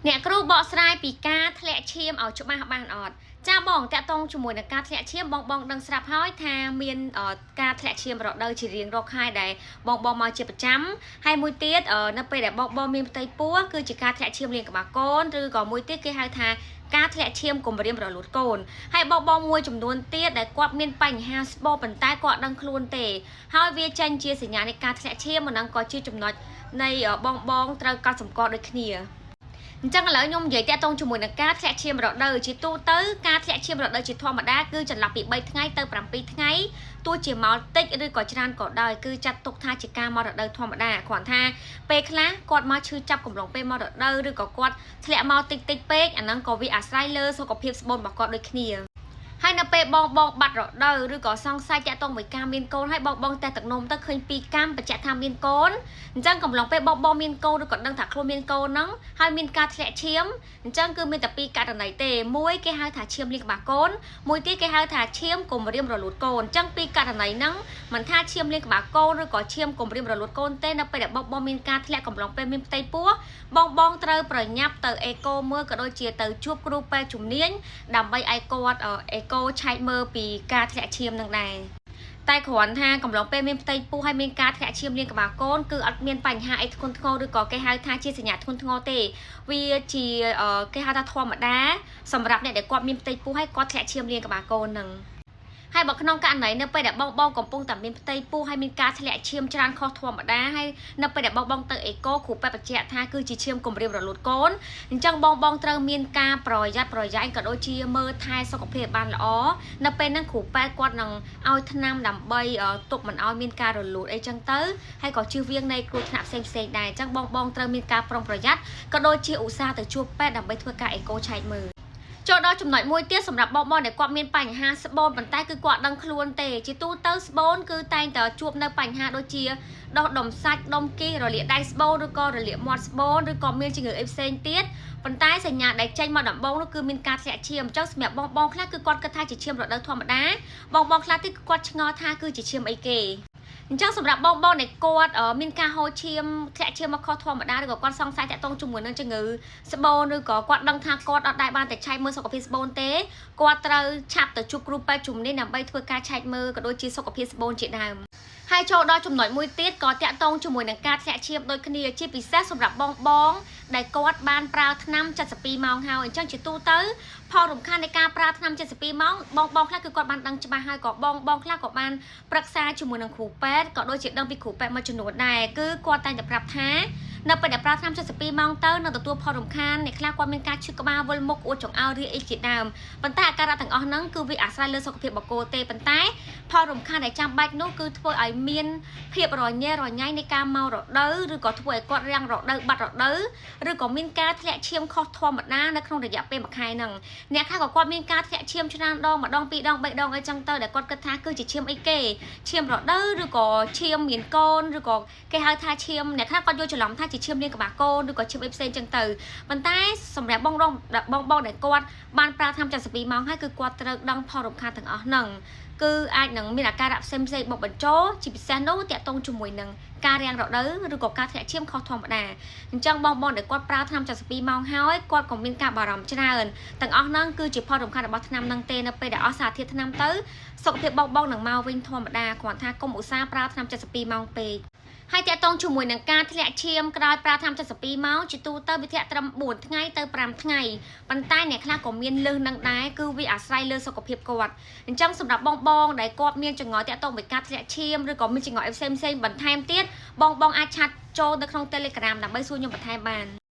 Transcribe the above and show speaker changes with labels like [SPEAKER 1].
[SPEAKER 1] អ្នកគ្រូបកស្រាយពីការធ្លាក់ឈាមឲ្យច្បាស់បានអត់ចាបងតាក់ទងជាមួយនឹងការធ្លាក់ឈាមបងដឹងស្រាប់ហើយថាមានការធ្លាក់ឈាមរដូវជារៀងរាល់ខែដែលបងមកជាប្រចាំហើយមួយទៀតនៅពេលដែលបងមានផ្ទៃពោះគឺជាការធ្លាក់ឈាមលាងក្បាលកូនឬក៏មួយទៀតគេហៅថាការធ្លាក់ឈាមគម្រាមរលូតកូនហើយបងមួយចំនួនទៀតដែលគាត់មានបញ្ហាស្បោប៉ុន្តែគាត់ដឹងខ្លួនទេហើយវាចេញជាសញ្ញានៃការធ្លាក់ឈាមមិនហ្នឹងក៏ជាចំណុចនៃបងត្រូវកត់សម្គាល់ដូចគ្នាអញ្ចឹងឥឡូវខ្ញុំនិយាយតាក់ទងជាមួយនឹងការធ្លាក់ឈាមរដូវជាទូទៅការធ្លាក់ឈាមរដូវជាធម្មតាគឺចន្លោះពី3ថ្ងៃទៅ7ថ្ងៃទោះជាមកតិចឬក៏ច្រើនក៏ដោយគឺចាត់ទុកថាជាការមករដូវធម្មតាគ្រាន់ថាពេលខ្លះគាត់មកឈឺចាប់កំឡុងពេលមករដូវឬក៏គាត់ធ្លាក់មកតិចពេកអាហ្នឹងក៏វាអាស្រ័យលើសុខភាពស្បូនរបស់គាត់ដូចគ្នាហើយនៅពេលបងបាត់រដូវឬក៏សង្ស័យតាក់ទងមួយការមានកូនហើយបងតែទឹកនំទៅឃើញពីកម្មបញ្ជាក់ថាមានកូនអញ្ចឹងកំឡុងពេលបងមានកូនឬក៏ដឹងថាខ្លួនមានកូនហ្នឹងហើយមានការធ្លាក់ឈាមអញ្ចឹងគឺមានតែពីរករណីទេមួយគេហៅថាឈាមលាងក្បាលកូនមួយទៀតគេហៅថាឈាមគម្រាមរលូតកូនអញ្ចឹងពីរករណីហ្នឹងមិនថាឈាមលាងក្បាលកូនឬក៏ឈាមគម្រាមរលូតកូនទេនៅពេលដែលបងមានការធ្លាក់កំឡុងពេលមានផ្ទៃពោះបងត្រូវប្រញាប់ទៅអេកូមើលក៏ដូចជាទៅជួបគ្រូពេទ្យជំនាញដើម្បីឲ្យគាត់អេកូឆែកមើលពីការធ្លាក់ឈាមនឹងដែរតែគ្រាន់ថាកំឡុងពេលមានផ្ទៃពោះហើយមានការធ្លាក់ឈាមលាងក្បាលកូនគឺអត់មានបញ្ហាអីធ្ងន់ធ្ងរឬក៏គេហៅថាជាសញ្ញាធ្ងន់ធ្ងរទេវាជាគេហៅថាធម្មតាសម្រាប់អ្នកដែលគាត់មានផ្ទៃពោះហើយគាត់ធ្លាក់ឈាមលាងក្បាលកូននឹងហើយបើក្នុងករណីនៅពេលដែលបងកំពុងតែមានផ្ទៃពោះហើយមានការធ្លាក់ឈាមច្រើនខុសធម្មតាហើយនៅពេលដែលបងទៅអេកូគ្រូពេទ្យបញ្ជាក់ថាគឺជាឈាមគម្រាមរលូតកូនអញ្ចឹងបងត្រូវមានការប្រយ័ត្នប្រយែងក៏ដូចជាមើលថែសុខភាពបានល្អនៅពេលហ្នឹងគ្រូពេទ្យគាត់នឹងឲ្យថ្នាំដើម្បីទប់មិនឲ្យមានការរលូតអីចឹងទៅហើយក៏ជៀសវាងនៃគ្រោះថ្នាក់ផ្សេងដែរអញ្ចឹងបងត្រូវមានការប្រុងប្រយ័ត្នក៏ដូចជាឧស្សាហ៍ទៅជួបពេទ្យដើម្បីធ្វើការអេកូឆែកមើលចូលដល់ចំណុចមួយទៀតសម្រាប់បងដែលគាត់មានបញ្ហាស្បូនប៉ុន្តែគឺគាត់ដឹងខ្លួនទេជាទូទៅស្បូនគឺតែងតែជួបនៅបញ្ហាដូចជាដោះដុំសាច់ដុំគីរលាកដៃស្បូនឬក៏រលាកមាត់ស្បូនឬក៏មានជំងឺអីផ្សេងទៀតប៉ុន្តែសញ្ញាដែលចេញមកដំបូងនោះគឺមានការធ្លាក់ឈាមអញ្ចឹងសម្រាប់បងខ្លះគឺគាត់គិតថាជាឈាមរដូវធម្មតាបងខ្លះទៀតគាត់ឆ្ងល់ថាគឺជាឈាមអីគេអញ្ចឹងសម្រាប់បងដែលគាត់មានការហូរឈាមធ្លាក់ឈាមមកខុសធម្មតាឬក៏គាត់សង្ស័យតាក់ទងជាមួយនឹងជំងឺស្បូនឬក៏គាត់ដឹងថាគាត់អត់ដែរបានតែឆែកមើលសុខភាពស្បូនទេគាត់ត្រូវឆាប់ទៅជួបគ្រូពេទ្យជំនាញដើម្បីធ្វើការឆែកមើលក៏ដូចជាសុខភាពស្បូនជាដើមហើយចូលដល់ចំណុចមួយទៀតក៏តាក់ទងជាមួយនឹងការធ្លាក់ឈាមដូចគ្នាជាពិសេសសម្រាប់បងដែលគាត់បានប្រើថ្នាំ72ម៉ោងហើយអញ្ចឹងជាទូទៅផលរំខាននៃការប្រើថ្នាំ72ម៉ោងបងខ្លះគឺគាត់បានដឹងច្បាស់ហើយក៏បងខ្លះក៏បានប្រឹក្សាជាមួយនឹងគ្រូពេទ្យក៏ដូចជាដឹងពីគ្រូពេទ្យមួយចំនួនដែរគឺគាត់តែងតែប្រាប់ថានៅពេលដែលប្រើថ្នាំ72ម៉ោងទៅនៅទទួលផលរំខានអ្នកខ្លះគាត់មានការឈឺក្បាលវិលមុខអួតចង្អោររាអីជាដើមប៉ុន្តែអាការៈទាំងអស់ហ្នឹងគឺវាអាស្រ័យលើសុខភាពបុគ្គលទេប៉ុន្តែផលរំខានដែលចាំបាច់នោះគឺធ្វើឲ្យមានភាពរញ៉េរញ៉ៃនៃការមករដូវឬក៏ធ្វើឲ្យគាត់រាំងរដូវបាត់រដូវឬក៏មានការធ្លាក់ឈាមខុសធម្មតានៅក្នុងរយៈពេលមួយខែហ្នឹងអ្នកខ្លះក៏គាត់មានការធ្លាក់ឈាមច្រើនដងម្ដងពីរដងបីដងអីចឹងទៅដែលគាត់គិតថាគឺជាឈាមអីគេឈាមរដូវឬក៏ឈាមមានកូនឬក៏គេហៅថាឈាមអ្នកខ្លះគាត់យល់ច្រឡំថាជាឈាមលាងក្បាលកូនឬក៏ឈាមអីផ្សេងចឹងទៅប៉ុន្តែសម្រាប់បងដែលគាត់បានប្រើថ្នាំ72ម៉ោងហើយគឺគាត់ត្រូវដឹងផលរំខានទាំងអស់ហ្នឹងគឺអាចនឹងមានអាការៈផ្សេងបកបញ្ចូលជាពិសេសនោះតាក់ទងជាមួយនឹងការរាំងរដូវឬក៏ការធ្លាក់ឈាមខុសធម្មតាអញ្ចឹងបងដែលគាត់ប្រើថ្នាំ72ម៉ោងហើយគាត់ក៏មានការបារម្ភច្រើនទាំងអស់ហ្នឹងគឺជាផលរំខានរបស់ថ្នាំហ្នឹងទេនៅពេលដែលអស់សារធាតុថ្នាំទៅសុខភាពបងនឹងមកវិញធម្មតាគ្រាន់ថាកុំឧស្សាហ៍ប្រើថ្នាំ72ម៉ោងពេកហើយតាក់ទងជាមួយនឹងការធ្លាក់ឈាមក្រោយប្រើថ្នាំ72ម៉ោងជាទូទៅវាធ្លាក់ត្រឹម4ថ្ងៃទៅ5ថ្ងៃប៉ុន្តែអ្នកខ្លះក៏មានលើសនឹងដែរគឺវាអាស្រ័យលើសុខភាពគាត់អញ្ចឹងសម្រាប់បងដែលគាត់មានចង្អុលតាក់ទងvớiការធ្លាក់ឈាមឬក៏មានចង្អុលផ្សេងបន្ថែមទៀតបងអាចឆាតចូលនៅក្នុង Telegram ដើម្បីសួរខ្ញុំបន្ថែមបាន